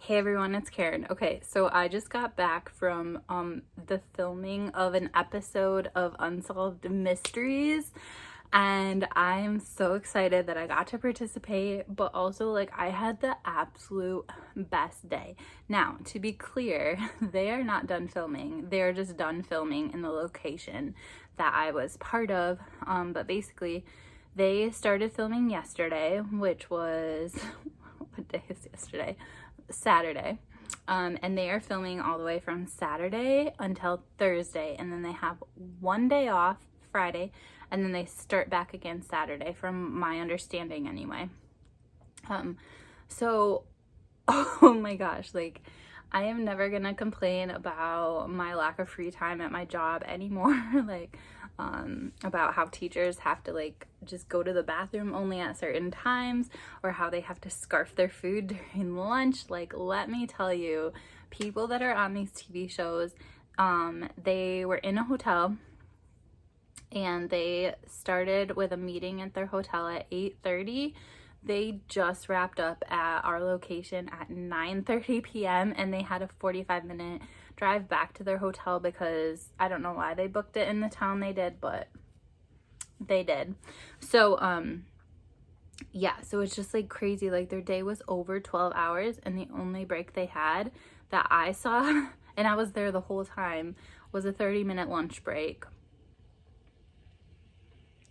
Hey everyone, it's Karen. Okay, so I just got back from the filming of an episode of Unsolved Mysteries, and I'm so excited that I got to participate, but also like I had the absolute best day. Now, to be clear, they are not done filming. They're just done filming in the location that I was part of. But basically they started filming yesterday, which was what day is yesterday? Saturday. And they are filming all the way from Saturday until Thursday, and then they have one day off, Friday, and then they start back again Saturday, from my understanding anyway. So oh my gosh, like I am never gonna complain about my lack of free time at my job anymore. Like about how teachers have to like just go to the bathroom only at certain times, or how they have to scarf their food during lunch. Like, let me tell you, people that are on these TV shows, they were in a hotel and they started with a meeting at their hotel at 8:30. They just wrapped up at our location at 9:30 p.m. and they had a 45-minute drive back to their hotel because I don't know why they booked it in the town they did, but they did. So yeah, so it's just like crazy. Like their day was over 12 hours and the only break they had that I saw, and I was there the whole time, was a 30-minute lunch break.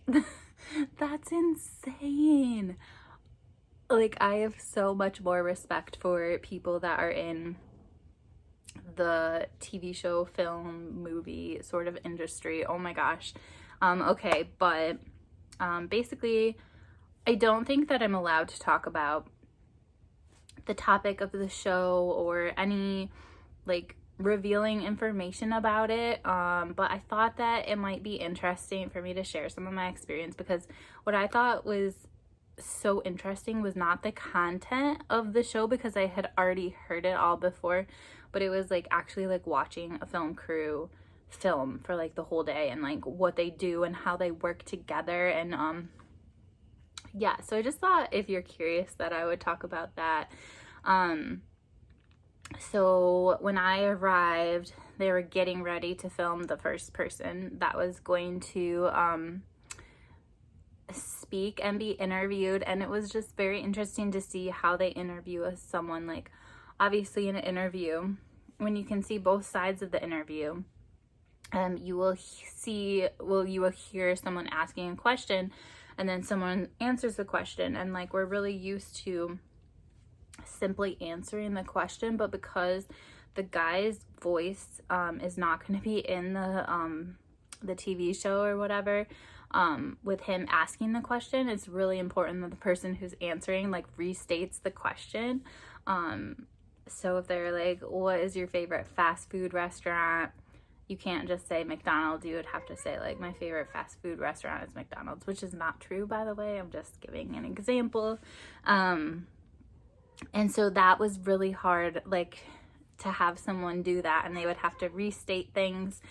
That's insane. Like, I have so much more respect for people that are in the TV show, film, movie sort of industry. Oh my gosh. Okay, but basically, I don't think that I'm allowed to talk about the topic of the show or any like revealing information about it, but I thought that it might be interesting for me to share some of my experience, because what I thought was so interesting was not the content of the show, because I had already heard it all before, but it was like actually like watching a film crew film for like the whole day and like what they do and how they work together. And yeah, so I just thought if you're curious that I would talk about that. So when I arrived, they were getting ready to film the first person that was going to speak and be interviewed, and it was just very interesting to see how they interview someone. Like, obviously in an interview, when you can see both sides of the interview, you will hear someone asking a question and then someone answers the question, and like we're really used to simply answering the question, but because the guy's voice is not going to be in the TV show or whatever, with him asking the question, it's really important that the person who's answering like restates the question. So if they're like, what is your favorite fast food restaurant? You can't just say McDonald's. You would have to say like, my favorite fast food restaurant is McDonald's, which is not true, by the way. I'm just giving an example. And so that was really hard, like to have someone do that, and they would have to restate things.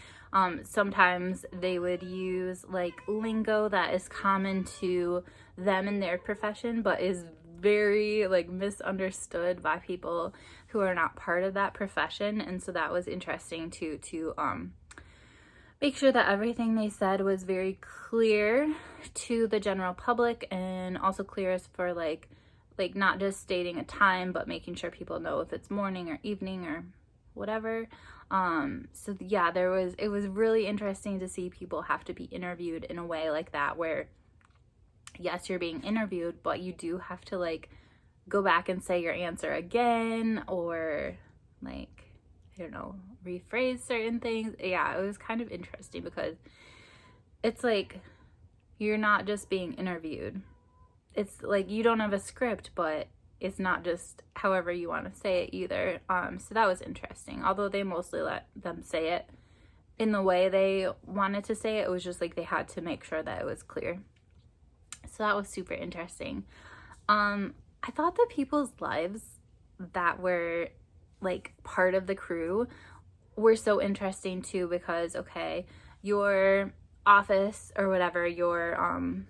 Sometimes they would use like lingo that is common to them in their profession, but is very like misunderstood by people who are not part of that profession. And so that was interesting to make sure that everything they said was very clear to the general public, and also clear as for like not just stating a time, but making sure people know if it's morning or evening or whatever. So yeah, it was really interesting to see people have to be interviewed in a way like that, where yes, you're being interviewed, but you do have to like go back and say your answer again, or like, I don't know, rephrase certain things. Yeah, it was kind of interesting because it's like you're not just being interviewed. It's like you don't have a script, but it's not just however you want to say it either. So that was interesting. Although they mostly let them say it in the way they wanted to say it, it was just like they had to make sure that it was clear. So that was super interesting. I thought the people's lives that were like part of the crew were so interesting too, because okay, your office or whatever, your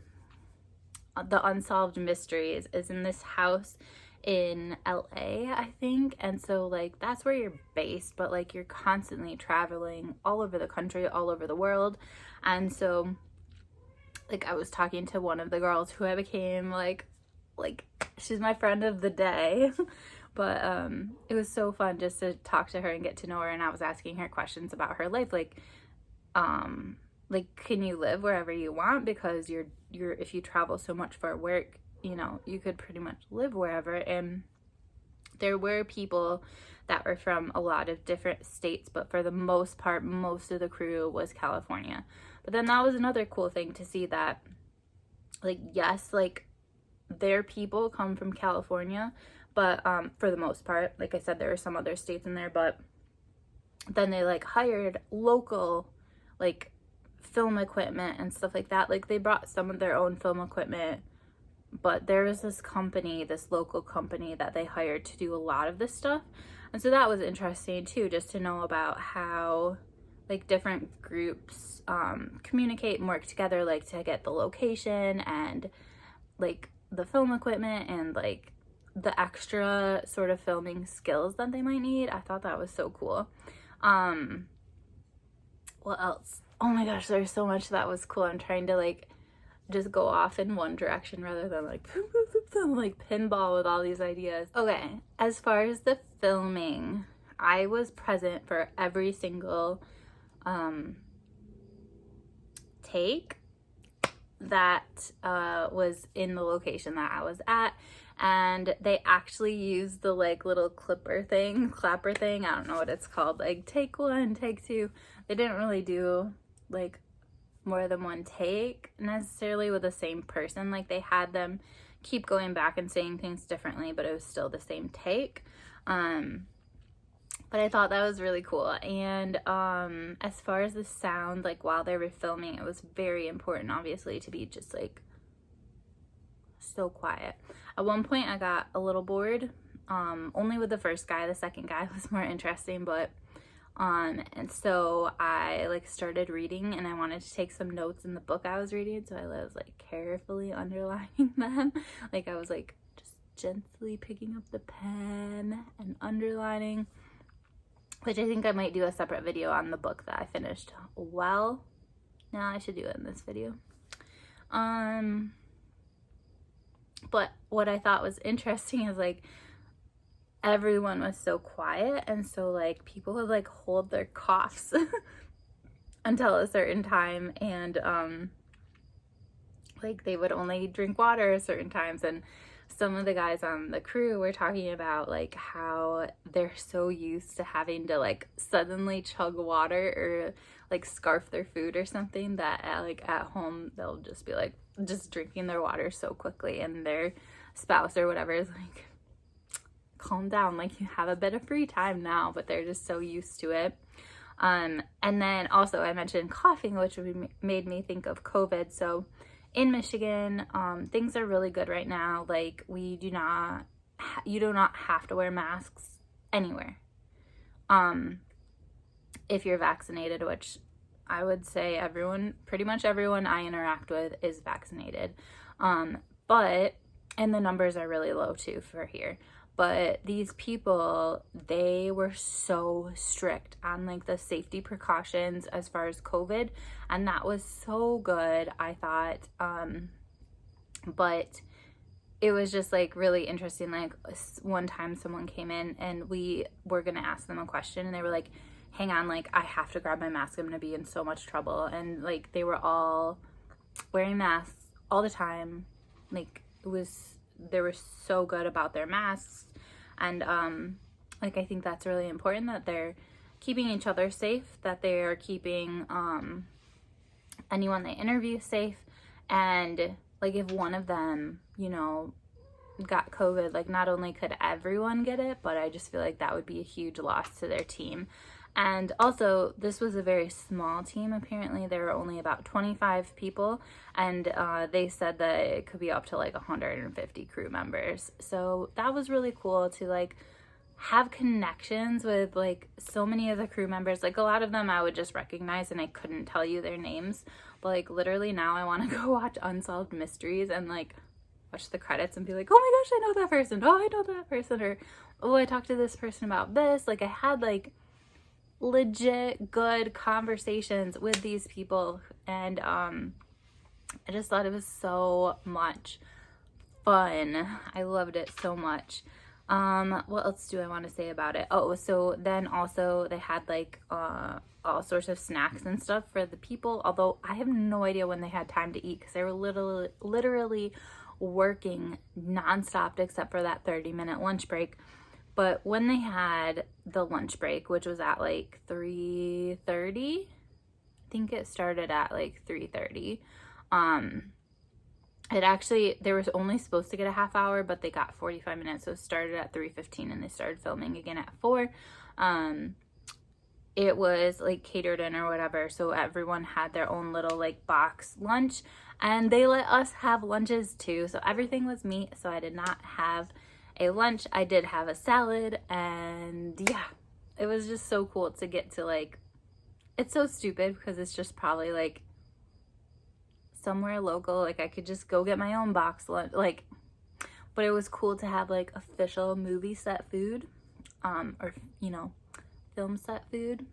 the Unsolved Mysteries is in this house in LA, I think. And so like that's where you're based, but like you're constantly traveling all over the country, all over the world. And so like I was talking to one of the girls who I became like she's my friend of the day. But it was so fun just to talk to her and get to know her, and I was asking her questions about her life, like can you live wherever you want, because you're if you travel so much for work, you know, you could pretty much live wherever. And there were people that were from a lot of different states, but for the most part, most of the crew was California. But then that was another cool thing to see, that like, yes, like their people come from California, but for the most part, like I said, there were some other states in there, but then they like hired local like film equipment and stuff like that. Like they brought some of their own film equipment, but there was this company, this local company that they hired to do a lot of this stuff. And so that was interesting too, just to know about how like different groups communicate and work together, like to get the location and like the film equipment and like the extra sort of filming skills that they might need. I thought that was so cool. What else? Oh my gosh, there's so much that was cool. I'm trying to like just go off in one direction rather than like pinball with all these ideas. Okay, as far as the filming, I was present for every single take that was in the location that I was at. And they actually used the like little clapper thing, I don't know what it's called, like take one, take two. They didn't really do like more than one take necessarily with the same person. Like they had them keep going back and saying things differently, but it was still the same take. But I thought that was really cool. And as far as the sound, like while they were filming, it was very important, obviously, to be just like so quiet. At one point I got a little bored, only with the first guy. The second guy was more interesting, but and so I like started reading, and I wanted to take some notes in the book I was reading, so I was like carefully underlining them. Like I was like just gently picking up the pen and underlining, which I think I might do a separate video on the book that I finished. Well, now I should do it in this video. But what I thought was interesting is like everyone was so quiet, and so like people would like hold their coughs until a certain time, and like they would only drink water at certain times. And some of the guys on the crew were talking about like how they're so used to having to like suddenly chug water or like scarf their food or something, that at home they'll just be like just drinking their water so quickly, and their spouse or whatever is like, calm down, like you have a bit of free time now. But they're just so used to it. And then also I mentioned coughing, which made me think of COVID. So in Michigan, things are really good right now. Like you do not have to wear masks anywhere if you're vaccinated, which I would say pretty much everyone I interact with is vaccinated. But and the numbers are really low too for here. But these people, they were so strict on like the safety precautions as far as COVID, and that was so good, I thought. But it was just like really interesting. Like one time someone came in and we were gonna ask them a question, and they were like, hang on, like I have to grab my mask, I'm gonna be in so much trouble. And like they were all wearing masks all the time. Like they were so good about their masks. And like I think that's really important, that they're keeping each other safe, that they are keeping anyone they interview safe. And like if one of them, you know, got COVID, like not only could everyone get it, but I just feel like that would be a huge loss to their team. And also, this was a very small team. Apparently there were only about 25 people, and they said that it could be up to like 150 crew members. So that was really cool to like have connections with like so many of the crew members. Like a lot of them I would just recognize and I couldn't tell you their names, but like literally now I want to go watch Unsolved Mysteries, and like watch the credits and be like, oh my gosh, I know that person. Oh, I know that person. Or, oh, I talked to this person about this. Like, I had like legit good conversations with these people, and I just thought it was so much fun. I loved it so much. What else do I want to say about it? Oh, so then also they had like all sorts of snacks and stuff for the people, although I have no idea when they had time to eat because they were literally working nonstop except for that 30-minute lunch break. But when they had the lunch break, which was at like 3:30, I think it started at like 3:30. It actually, they were only supposed to get a half hour, but they got 45 minutes. So it started at 3:15 and they started filming again at 4. It was like catered in or whatever. So everyone had their own little like box lunch, and they let us have lunches too. So everything was meat. So I did not have a lunch. I did have a salad, and yeah, it was just so cool to get to like, it's so stupid because it's just probably like somewhere local. Like I could just go get my own box lunch, like, but it was cool to have like official movie set food, or, you know, film set food.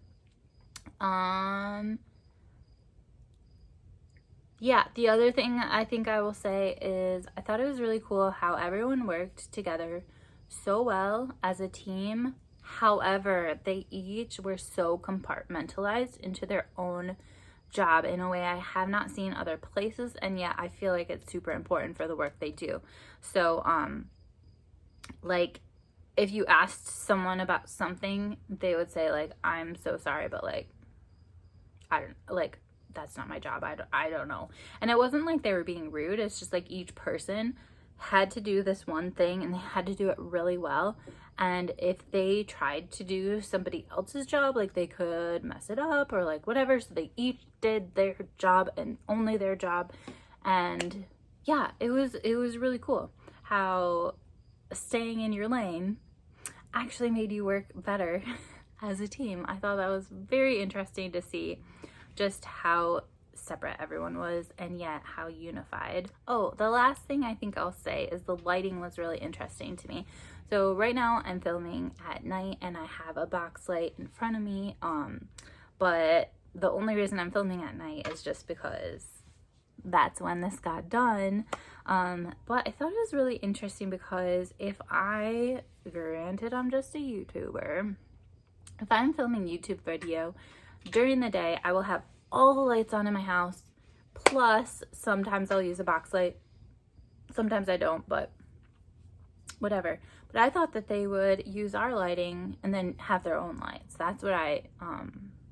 Yeah, the other thing I think I will say is I thought it was really cool how everyone worked together so well as a team. However, they each were so compartmentalized into their own job in a way I have not seen other places, and yet I feel like it's super important for the work they do. So, like, if you asked someone about something, they would say like, I'm so sorry, but like, I don't, like, that's not my job. I don't know. And it wasn't like they were being rude. It's just like each person had to do this one thing and they had to do it really well. And if they tried to do somebody else's job, like they could mess it up or like whatever. So they each did their job and only their job. And yeah, it was really cool how staying in your lane actually made you work better as a team. I thought that was very interesting to see just how separate everyone was and yet how unified. Oh, the last thing I think I'll say is the lighting was really interesting to me. So right now I'm filming at night and I have a box light in front of me, but the only reason I'm filming at night is just because that's when this got done. But I thought it was really interesting because granted I'm just a YouTuber, if I'm filming YouTube video during the day, I will have all the lights on in my house, plus sometimes I'll use a box light, sometimes I don't, but whatever. But I thought that they would use our lighting and then have their own lights. That's what I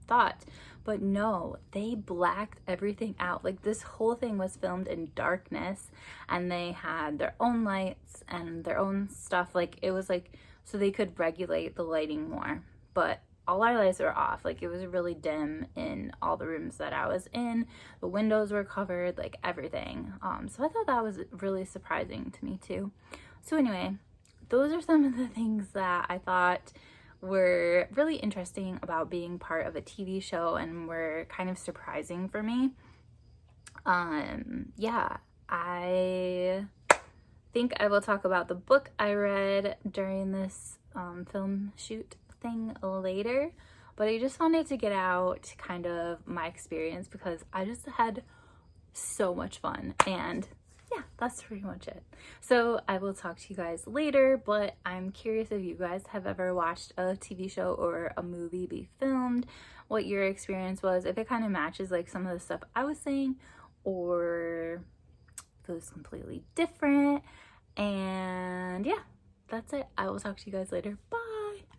thought. But no, they blacked everything out. Like this whole thing was filmed in darkness and they had their own lights and their own stuff. Like it was like, so they could regulate the lighting more. But all our lights were off. Like it was really dim in all the rooms that I was in. The windows were covered, like everything. So I thought that was really surprising to me too. So anyway, those are some of the things that I thought were really interesting about being part of a TV show and were kind of surprising for me. Yeah, I think I will talk about the book I read during this film shoot thing later, but I just wanted to get out kind of my experience because I just had so much fun, and yeah, that's pretty much it. So I will talk to you guys later, but I'm curious if you guys have ever watched a TV show or a movie be filmed, what your experience was, if it kind of matches like some of the stuff I was saying, or if it was completely different. And yeah, that's it. I will talk to you guys later. Bye.